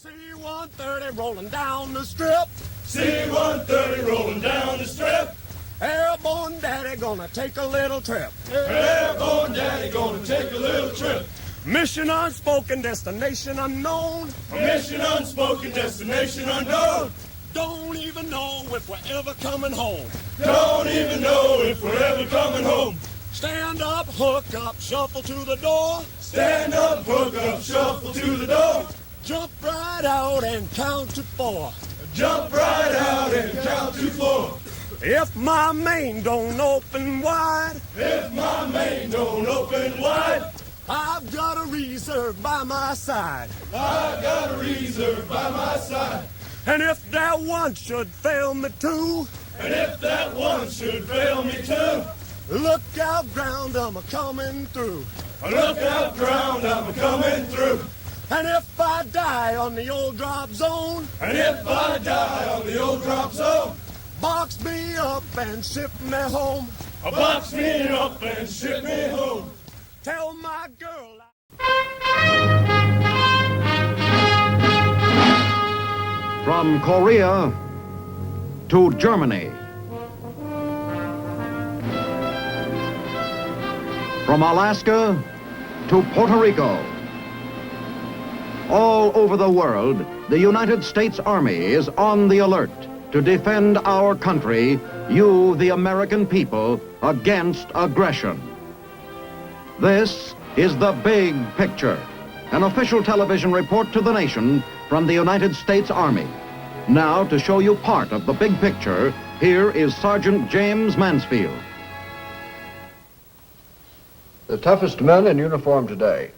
C-130 rolling down the strip. C-130 rolling down the strip. Airborne daddy gonna take a little trip. Airborne daddy gonna take a little trip. Mission unspoken, destination unknown. Mission unspoken, destination unknown. Don't even know if we're ever coming home. Don't even know if we're ever coming home. Stand up, hook up, shuffle to the door. Stand up, hook up, shuffle to the door. Jump right out and count to 4. Jump right out and count to 4. If my main don't open wide, if my main don't open wide, I've got a reserve by my side. I've got a reserve by my side. And if that one should fail me too, and if that one should fail me too, look out, ground, I'm a-coming through. Look out, ground, I'm a-coming through. And if I die on the old drop zone, and if I die on the old drop zone, box me up and ship me home. Box me up and ship me home. Tell my girl From Korea to Germany. From Alaska to Puerto Rico. All over the world, the United States Army is on the alert to defend our country, you, the American people, against aggression. This is The Big Picture, an official television report to the nation from the United States Army. Now, to show you part of the big picture, here is Sergeant James Mansfield. The toughest men in uniform today.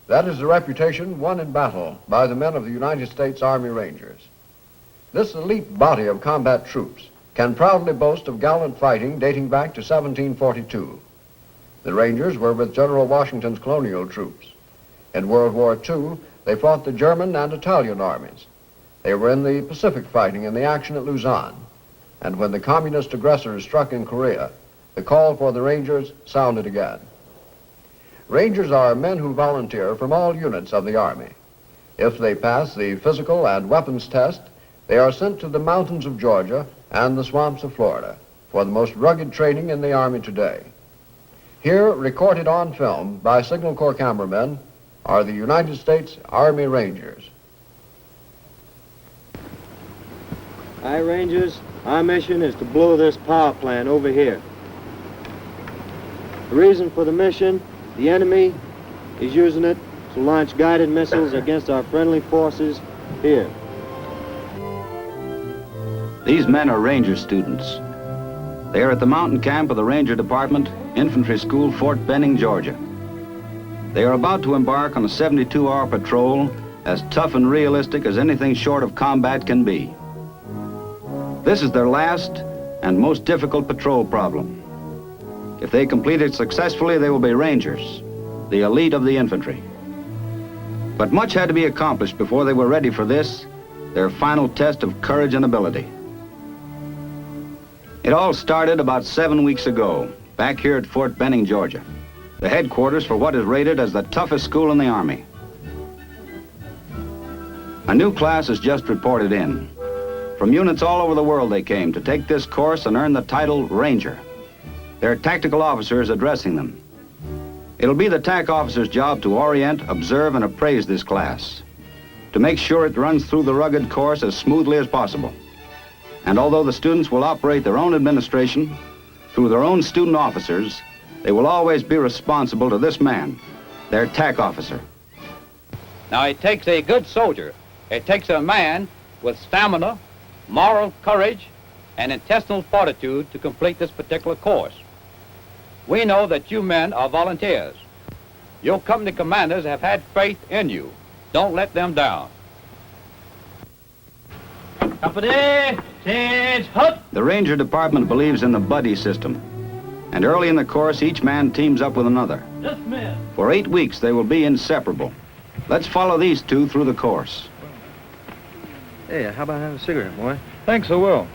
That is the reputation won in battle by the men of the United States Army Rangers. This elite body of combat troops can proudly boast of gallant fighting dating back to 1742. The Rangers were with General Washington's colonial troops. In World War II, they fought the German and Italian armies. They were in the Pacific fighting in the action at Luzon. And when the communist aggressors struck in Korea, the call for the Rangers sounded again. Rangers are men who volunteer from all units of the Army. If they pass the physical and weapons test, they are sent to the mountains of Georgia and the swamps of Florida for the most rugged training in the Army today. Here, recorded on film by Signal Corps cameramen, are the United States Army Rangers. Hi, Rangers. Our mission is to blow this power plant over here. The reason for the mission, the enemy is using it to launch guided missiles against our friendly forces here. These men are Ranger students. They are at the mountain camp of the Ranger Department, Infantry School, Fort Benning, Georgia. They are about to embark on a 72-hour patrol as tough and realistic as anything short of combat can be. This is their last and most difficult patrol problem. If they complete it successfully, they will be Rangers, the elite of the infantry. But much had to be accomplished before they were ready for this, their final test of courage and ability. It all started about 7 weeks ago, back here at Fort Benning, Georgia, the headquarters for what is rated as the toughest school in the Army. A new class has just reported in. From units all over the world they came to take this course and earn the title Ranger. There are tactical officers addressing them. It'll be the TAC officer's job to orient, observe, and appraise this class, to make sure it runs through the rugged course as smoothly as possible. And although the students will operate their own administration, through their own student officers, they will always be responsible to this man, their TAC officer. Now, it takes a good soldier. It takes a man with stamina, moral courage, and intestinal fortitude to complete this particular course. We know that you men are volunteers. Your company commanders have had faith in you. Don't let them down. Company, change, halt! The Ranger Department believes in the buddy system. And early in the course, each man teams up with another. Dismiss. For 8 weeks, they will be inseparable. Let's follow these two through the course. Hey, how about having a cigarette, boy? Thanks, I will.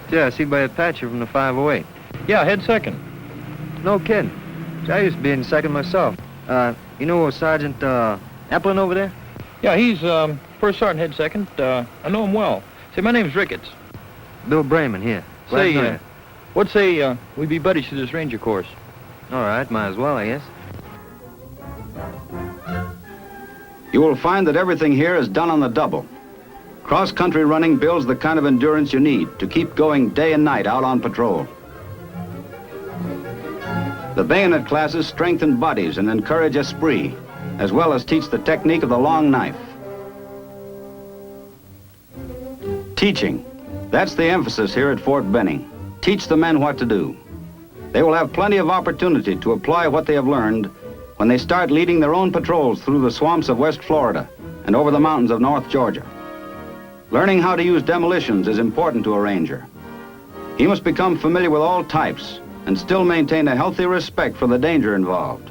Yeah, I see by a patch you're from the 508. Yeah, head second. No kidding. See, I used to be in second myself. You know Sergeant Applin over there? Yeah, he's first sergeant, head second. I know him well. Say, my name's Ricketts. Bill Brayman here. Glad to know Say, you. what'd say we be buddies through this ranger course? All right, might as well, I guess. You will find that everything here is done on the double. Cross-country running builds the kind of endurance you need to keep going day and night out on patrol. The bayonet classes strengthen bodies and encourage esprit, as well as teach the technique of the long knife. Teaching. That's the emphasis here at Fort Benning. Teach the men what to do. They will have plenty of opportunity to apply what they have learned when they start leading their own patrols through the swamps of West Florida and over the mountains of North Georgia. Learning how to use demolitions is important to a ranger. He must become familiar with all types and still maintain a healthy respect for the danger involved.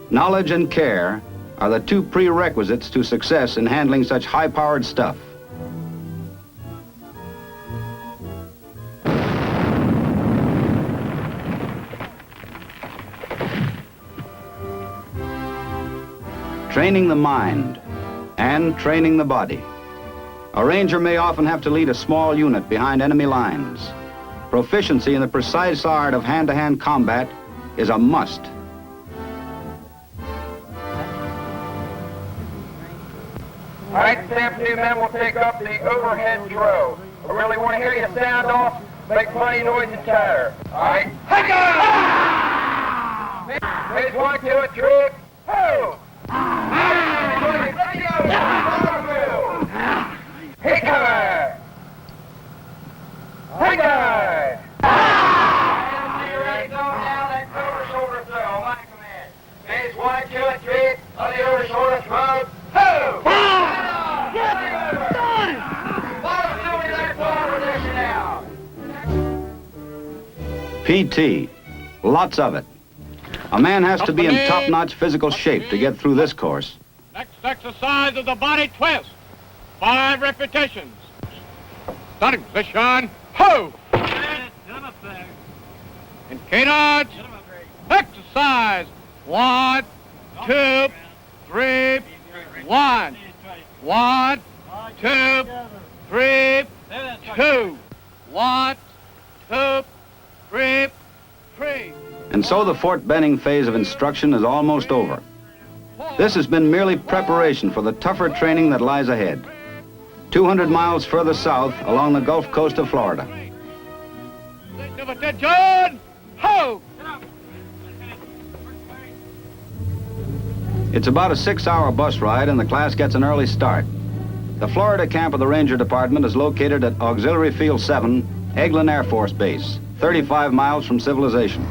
Knowledge and care are the two prerequisites to success in handling such high-powered stuff. Training the mind and training the body. A ranger may often have to lead a small unit behind enemy lines. Proficiency in the precise art of hand-to-hand combat is a must. All right, the infantry men will take up the overhead drill. I really want to hear you sound off, make plenty noise and chatter. All right? Here's 1, 2, and 3. Ho! Hey, guy! Hey, guy! Ready to go now, that over shoulder throw on my command. Here's 1, 2, and 3 on the over shoulder throw. Ho! PT. Lots of it. A man has to be in top-notch physical shape to get through this course. Next exercise is the body twist. 5 repetitions. Starting position. Ho! In cadence. Exercise. 1, 2, 3. 1. 1, 2, 3. 2. 1, 2, 3. 3. And so the Fort Benning phase of instruction is almost over. This has been merely preparation for the tougher training that lies ahead. 200 miles further south along the Gulf Coast of Florida. Attention! Ho! It's about a 6-hour bus ride and the class gets an early start. The Florida camp of the Ranger Department is located at Auxiliary Field 7, Eglin Air Force Base, 35 miles from civilization.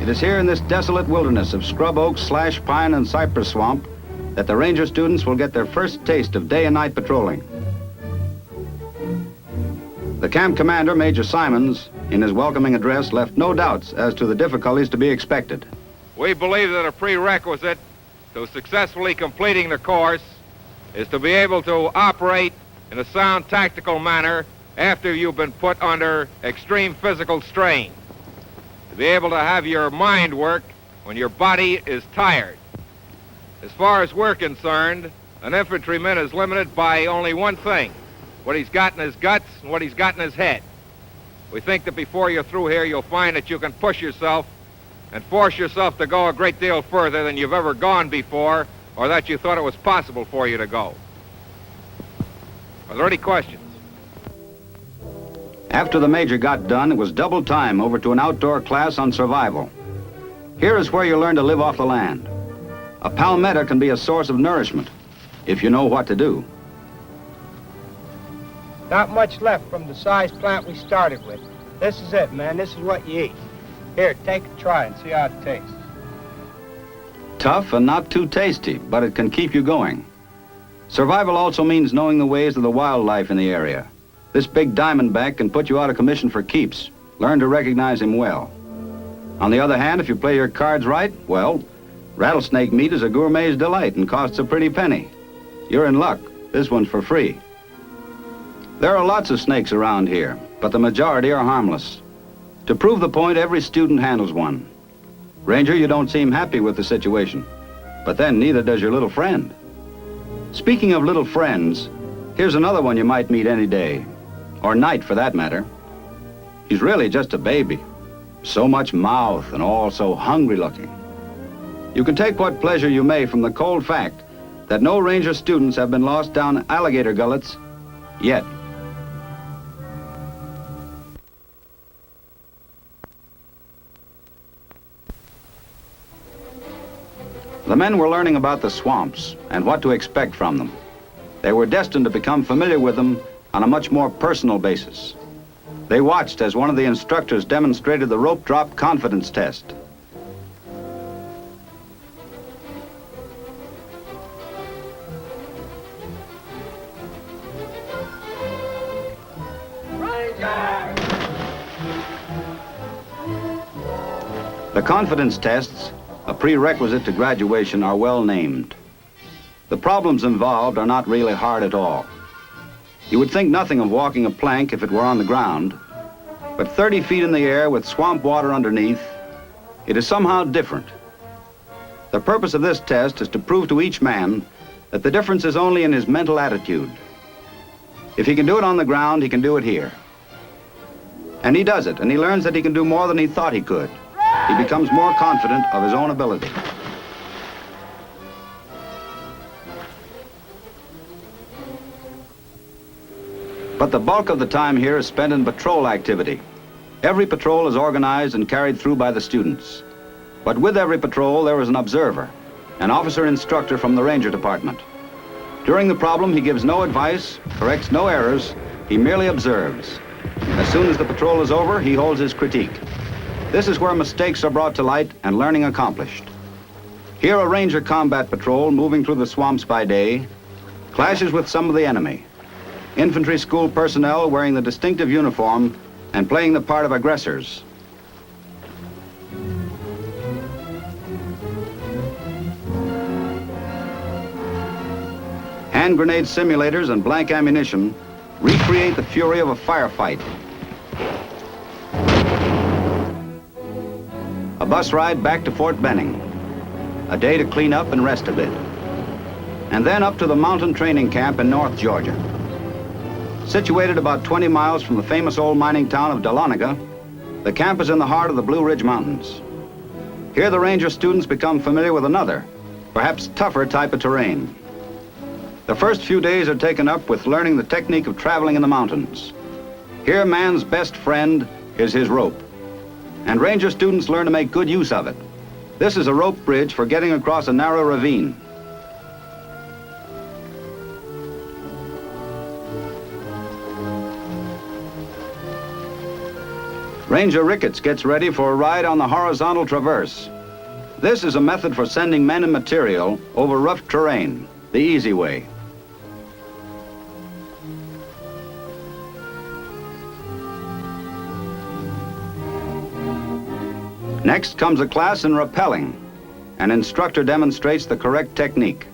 It is here in this desolate wilderness of scrub oak, slash pine, and cypress swamp that the Ranger students will get their first taste of day and night patrolling. The camp commander, Major Simons, in his welcoming address, left no doubts as to the difficulties to be expected. We believe that a prerequisite to successfully completing the course is to be able to operate in a sound tactical manner after you've been put under extreme physical strain. To be able to have your mind work when your body is tired. As far as we're concerned, an infantryman is limited by only one thing, what he's got in his guts and what he's got in his head. We think that before you're through here, you'll find that you can push yourself and force yourself to go a great deal further than you've ever gone before, or that you thought it was possible for you to go. Are there any questions? After the major got done, it was double time over to an outdoor class on survival. Here is where you learn to live off the land. A palmetto can be a source of nourishment if you know what to do. Not much left from the size plant we started with. This is it, man. This is what you eat. Here, take a try and see how it tastes. Tough and not too tasty, but it can keep you going. Survival also means knowing the ways of the wildlife in the area. This big diamondback can put you out of commission for keeps. Learn to recognize him well. On the other hand, if you play your cards right, well, rattlesnake meat is a gourmet's delight and costs a pretty penny. You're in luck. This one's for free. There are lots of snakes around here, but the majority are harmless. To prove the point, every student handles one. Ranger, you don't seem happy with the situation. But then neither does your little friend. Speaking of little friends, here's another one you might meet any day, or night for that matter. He's really just a baby. So much mouth and all so hungry looking. You can take what pleasure you may from the cold fact that no Ranger students have been lost down alligator gullets yet. The men were learning about the swamps and what to expect from them. They were destined to become familiar with them on a much more personal basis. They watched as one of the instructors demonstrated the rope drop confidence test. The confidence tests, a prerequisite to graduation, are well named. The problems involved are not really hard at all. You would think nothing of walking a plank if it were on the ground, but 30 feet in the air with swamp water underneath, it is somehow different. The purpose of this test is to prove to each man that the difference is only in his mental attitude. If he can do it on the ground, he can do it here. And he does it, and he learns that he can do more than he thought he could. He becomes more confident of his own ability. But the bulk of the time here is spent in patrol activity. Every patrol is organized and carried through by the students. But with every patrol, there is an observer, an officer instructor from the Ranger Department. During the problem, he gives no advice, corrects no errors, he merely observes. As soon as the patrol is over, he holds his critique. This is where mistakes are brought to light and learning accomplished. Here, a Ranger combat patrol moving through the swamps by day clashes with some of the enemy. Infantry school personnel wearing the distinctive uniform and playing the part of aggressors. Hand grenade simulators and blank ammunition recreate the fury of a firefight. A bus ride back to Fort Benning. A day to clean up and rest a bit. And then up to the mountain training camp in North Georgia. Situated about 20 miles from the famous old mining town of Dahlonega, the camp is in the heart of the Blue Ridge Mountains. Here the Ranger students become familiar with another, perhaps tougher type of terrain. The first few days are taken up with learning the technique of traveling in the mountains. Here man's best friend is his rope. And Ranger students learn to make good use of it. This is a rope bridge for getting across a narrow ravine. Ranger Ricketts gets ready for a ride on the horizontal traverse. This is a method for sending men and material over rough terrain, the easy way. Next comes a class in rappelling. An instructor demonstrates the correct technique.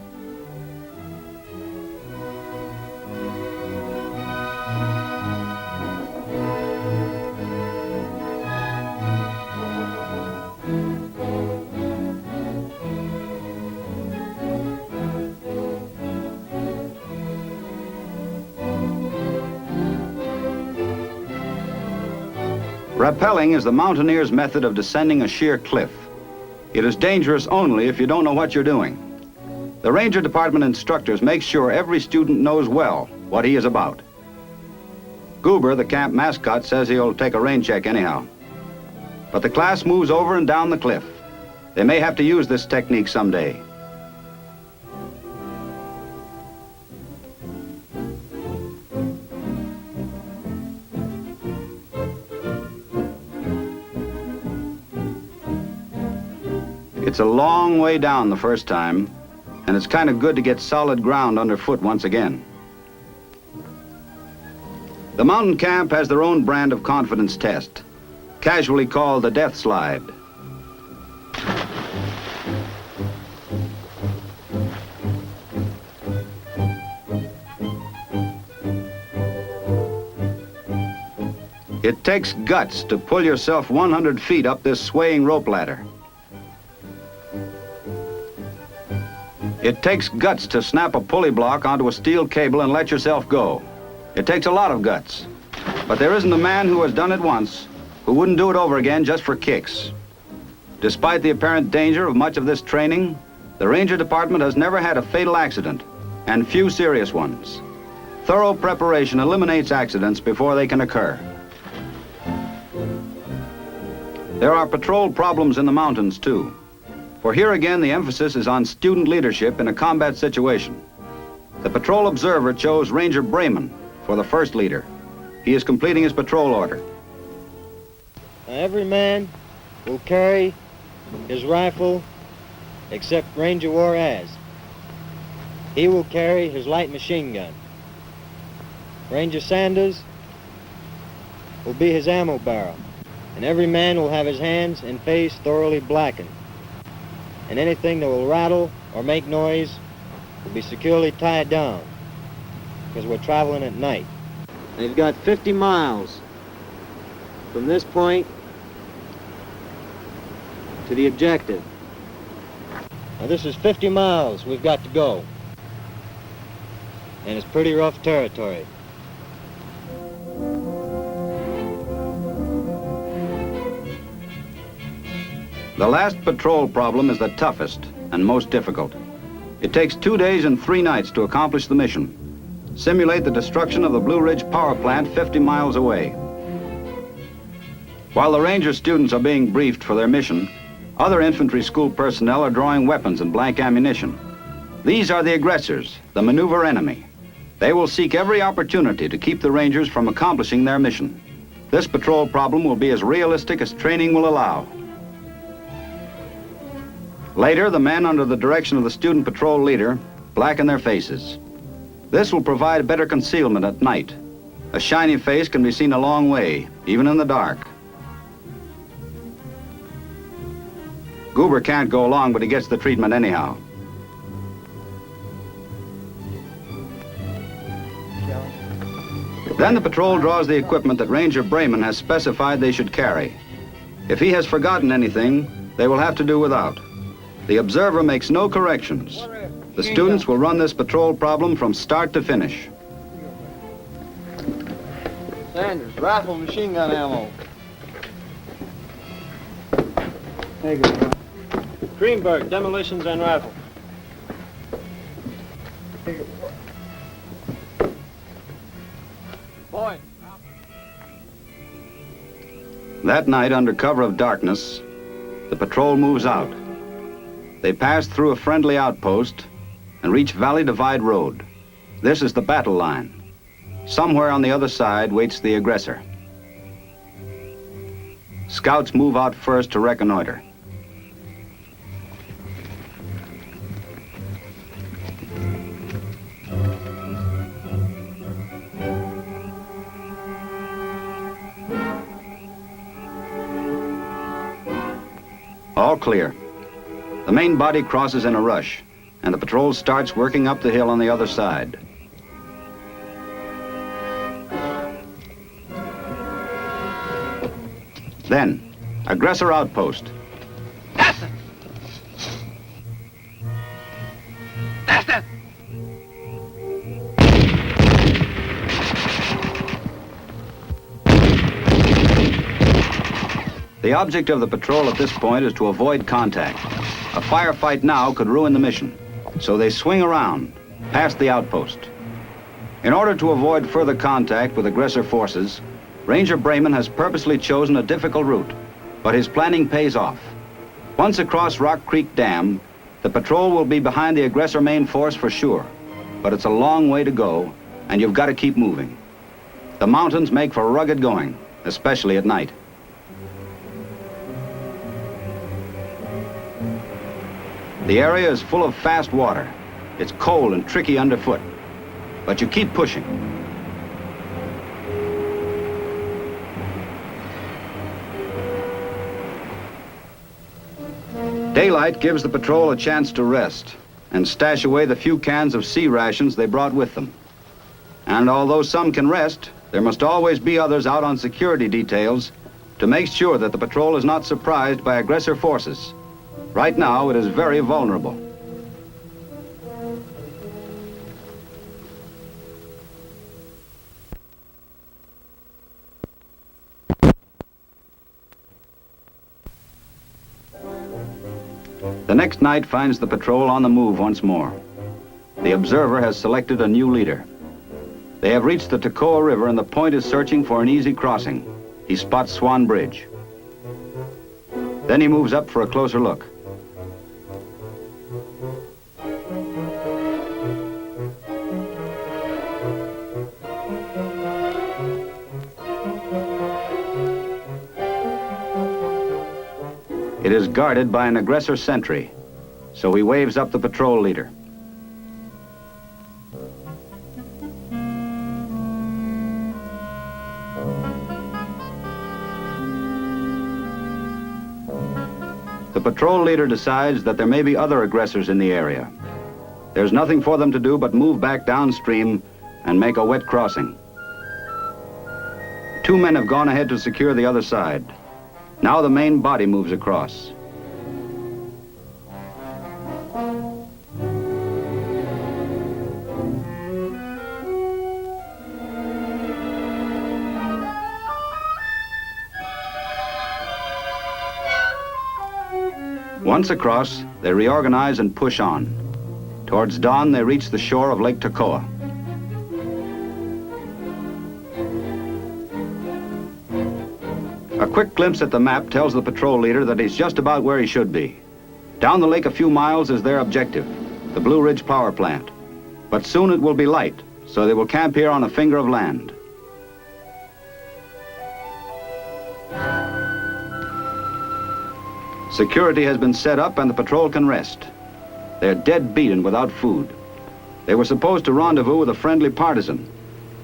Rappelling is the mountaineer's method of descending a sheer cliff. It is dangerous only if you don't know what you're doing. The Ranger Department instructors make sure every student knows well what he is about. Goober, the camp mascot, says he'll take a rain check anyhow. But the class moves over and down the cliff. They may have to use this technique someday. It's a long way down the first time, and it's kind of good to get solid ground underfoot once again. The mountain camp has their own brand of confidence test, casually called the death slide. It takes guts to pull yourself 100 feet up this swaying rope ladder. It takes guts to snap a pulley block onto a steel cable and let yourself go. It takes a lot of guts. But there isn't a man who has done it once who wouldn't do it over again just for kicks. Despite the apparent danger of much of this training, the Ranger Department has never had a fatal accident, and few serious ones. Thorough preparation eliminates accidents before they can occur. There are patrol problems in the mountains, too. For here again, the emphasis is on student leadership in a combat situation. The patrol observer chose Ranger Brayman for the first leader. He is completing his patrol order. Now, every man will carry his rifle except Ranger Juarez. He will carry his light machine gun. Ranger Sanders will be his ammo barrel. And every man will have his hands and face thoroughly blackened. And anything that will rattle or make noise will be securely tied down, because we're traveling at night. They've got 50 miles from this point to the objective. Now this is 50 miles we've got to go, and it's pretty rough territory. The last patrol problem is the toughest and most difficult. It takes 2 days and 3 nights to accomplish the mission. Simulate the destruction of the Blue Ridge power plant 50 miles away. While the Ranger students are being briefed for their mission, other infantry school personnel are drawing weapons and blank ammunition. These are the aggressors, the maneuver enemy. They will seek every opportunity to keep the Rangers from accomplishing their mission. This patrol problem will be as realistic as training will allow. Later, the men, under the direction of the student patrol leader, blacken their faces. This will provide better concealment at night. A shiny face can be seen a long way, even in the dark. Goober can't go along, but he gets the treatment anyhow. Then the patrol draws the equipment that Ranger Brayman has specified they should carry. If he has forgotten anything, they will have to do without. The observer makes no corrections. The students will run this patrol problem from start to finish. Sanders, rifle, machine gun ammo. Take it. Greenberg, demolitions and rifle. Boy. That night, under cover of darkness, the patrol moves out. They pass through a friendly outpost and reach Valley Divide Road. This is the battle line. Somewhere on the other side waits the aggressor. Scouts move out first to reconnoiter. All clear. The main body crosses in a rush, and the patrol starts working up the hill on the other side. Then, aggressor outpost. That's it! That's it! The object of the patrol at this point is to avoid contact. A firefight now could ruin the mission, so they swing around, past the outpost. In order to avoid further contact with aggressor forces, Ranger Brayman has purposely chosen a difficult route, but his planning pays off. Once across Rock Creek Dam, the patrol will be behind the aggressor main force for sure, but it's a long way to go, and you've got to keep moving. The mountains make for rugged going, especially at night. The area is full of fast water. It's cold and tricky underfoot, but you keep pushing. Daylight gives the patrol a chance to rest and stash away the few cans of sea rations they brought with them. And although some can rest, there must always be others out on security details to make sure that the patrol is not surprised by aggressor forces. Right now, it is very vulnerable. The next night finds the patrol on the move once more. The observer has selected a new leader. They have reached the Toccoa River and the point is searching for an easy crossing. He spots Swan Bridge. Then he moves up for a closer look. It is guarded by an aggressor sentry, so he waves up the patrol leader. The patrol leader decides that there may be other aggressors in the area. There's nothing for them to do but move back downstream and make a wet crossing. 2 men have gone ahead to secure the other side. Now the main body moves across. Once across, they reorganize and push on. Towards dawn, they reach the shore of Lake Toccoa. A quick glimpse at the map tells the patrol leader that he's just about where he should be. Down the lake a few miles is their objective, the Blue Ridge power plant. But soon it will be light, so they will camp here on a finger of land. Security has been set up and the patrol can rest. They're dead beat and without food. They were supposed to rendezvous with a friendly partisan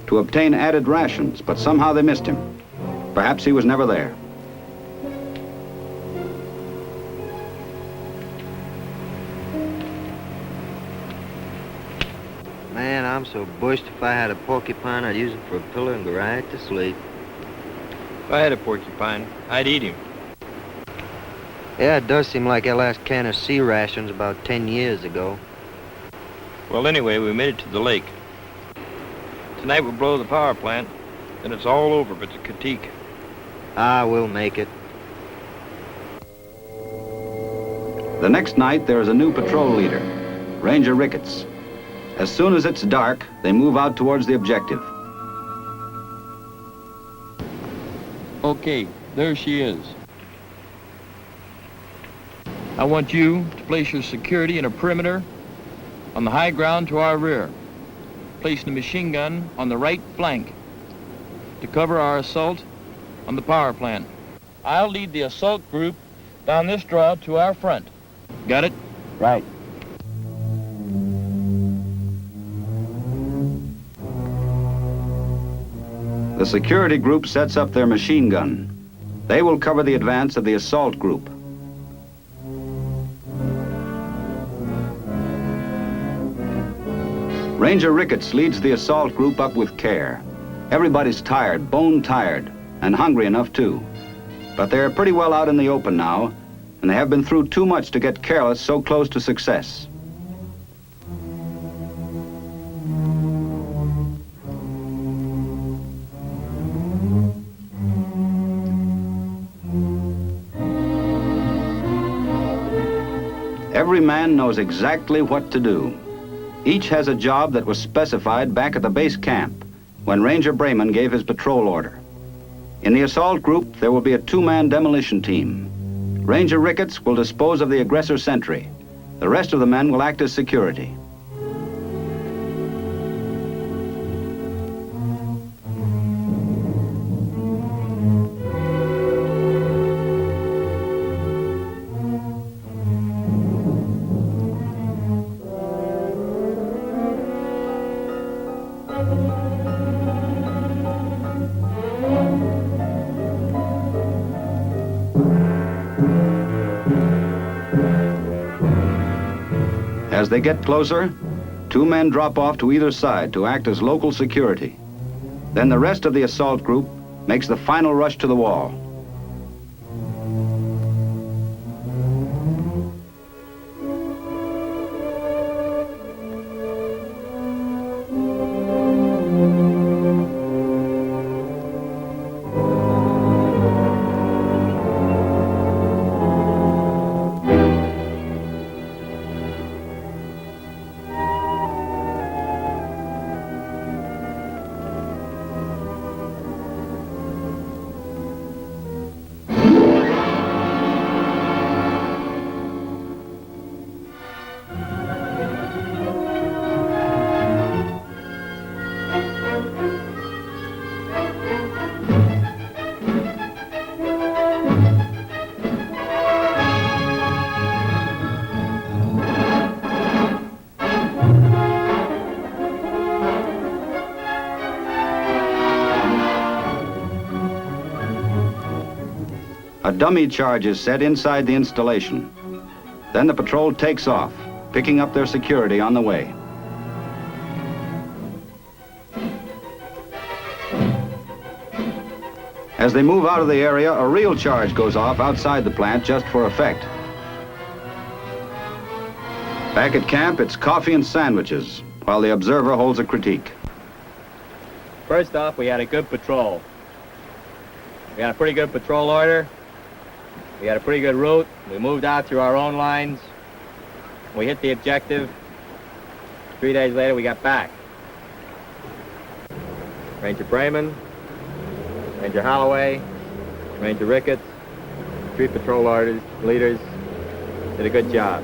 to obtain added rations, but somehow they missed him. Perhaps he was never there. Man, I'm so bushed, if I had a porcupine, I'd use it for a pillow and go right to sleep. If I had a porcupine, I'd eat him. Yeah, it does seem like our last can of sea rations about 10 years ago. Well, anyway, we made it to the lake. Tonight we'll blow the power plant, then it's all over but the critique. Ah, we'll make it. The next night, there is a new patrol leader, Ranger Ricketts. As soon as it's dark, they move out towards the objective. Okay, there she is. I want you to place your security in a perimeter on the high ground to our rear, placing a machine gun on the right flank to cover our assault on the power plant. I'll lead the assault group down this draw to our front. Got it? Right. The security group sets up their machine gun. They will cover the advance of the assault group. Ranger Ricketts leads the assault group up with care. Everybody's tired, bone tired, and hungry enough too. But they're pretty well out in the open now, and they have been through too much to get careless so close to success. Every man knows exactly what to do. Each has a job that was specified back at the base camp when Ranger Brayman gave his patrol order. In the assault group, there will be a 2-man demolition team. Ranger Ricketts will dispose of the aggressor sentry. The rest of the men will act as security. As they get closer, 2 men drop off to either side to act as local security. Then the rest of the assault group makes the final rush to the wall. dummy charge is set inside the installation. Then the patrol takes off, picking up their security on the way. As they move out of the area, a real charge goes off outside the plant just for effect. Back at camp, it's coffee and sandwiches, while the observer holds a critique. First off, we had a good patrol. We had a pretty good patrol order. We had a pretty good route. We moved out through our own lines. We hit the objective. 3 days later, we got back. Ranger Brayman, Ranger Holloway, Ranger Ricketts, 3 patrol leaders did a good job.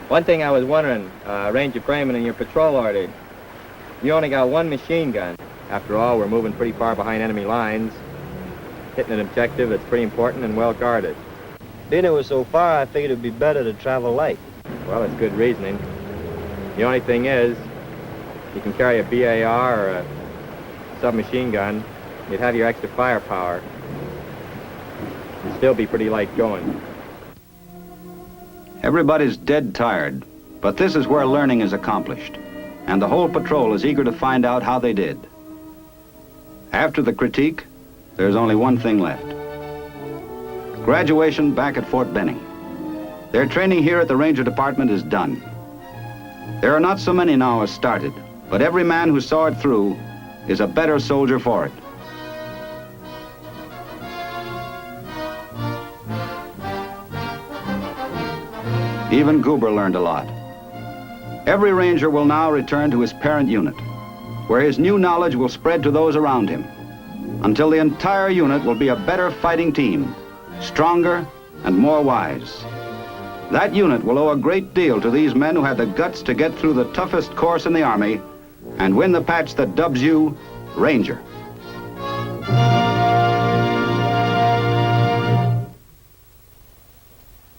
One thing I was wondering, Ranger Brayman, in your patrol order, you only got 1 machine gun. After all, we're moving pretty far behind enemy lines. Hitting an objective that's pretty important and well guarded. Being it was so far, I figured it'd be better to travel light. Well, it's good reasoning. The only thing is, you can carry a BAR or a submachine gun, you'd have your extra firepower. You'd still be pretty light going. Everybody's dead tired, but this is where learning is accomplished, and the whole patrol is eager to find out how they did. After the critique, there's only one thing left. Graduation back at Fort Benning. Their training here at the Ranger Department is done. There are not so many now as started, but every man who saw it through is a better soldier for it. Even Goober learned a lot. Every Ranger will now return to his parent unit, where his new knowledge will spread to those around him, until the entire unit will be a better fighting team, stronger and more wise. That unit will owe a great deal to these men who had the guts to get through the toughest course in the Army and win the patch that dubs you Ranger.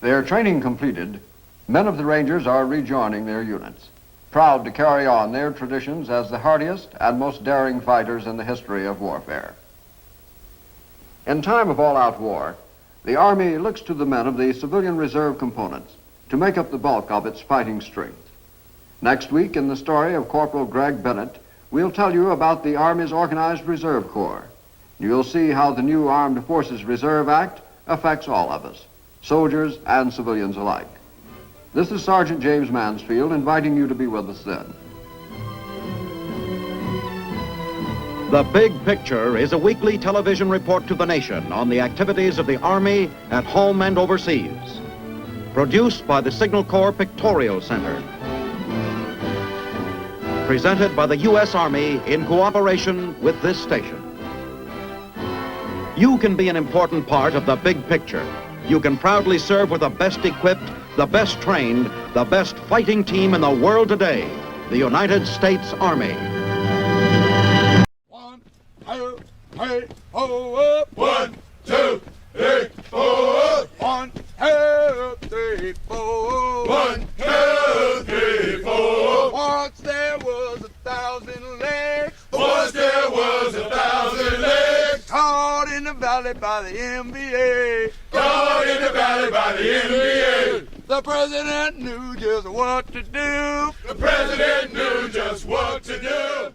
Their training completed, men of the Rangers are rejoining their units, proud to carry on their traditions as the hardiest and most daring fighters in the history of warfare. In time of all-out war, the Army looks to the men of the civilian reserve components to make up the bulk of its fighting strength. Next week, in the story of Corporal Greg Bennett, we'll tell you about the Army's Organized Reserve Corps. You'll see how the new Armed Forces Reserve Act affects all of us, soldiers and civilians alike. This is Sergeant James Mansfield inviting you to be with us then. The Big Picture is a weekly television report to the nation on the activities of the Army at home and overseas. Produced by the Signal Corps Pictorial Center. Presented by the U.S. Army in cooperation with this station. You can be an important part of the big picture. You can proudly serve with the best equipped, the best trained, the best fighting team in the world today, the United States Army. 1, 2, 3, 4 up. 1, 2, 3, 4 up. 1, 2, 3, 4. 1, 2, 3, 4. Once there was 1,000 legs. Once there was 1,000 legs. Caught in the valley by the NBA. Caught in the valley by the NBA. The president knew just what to do. The president knew just what to do.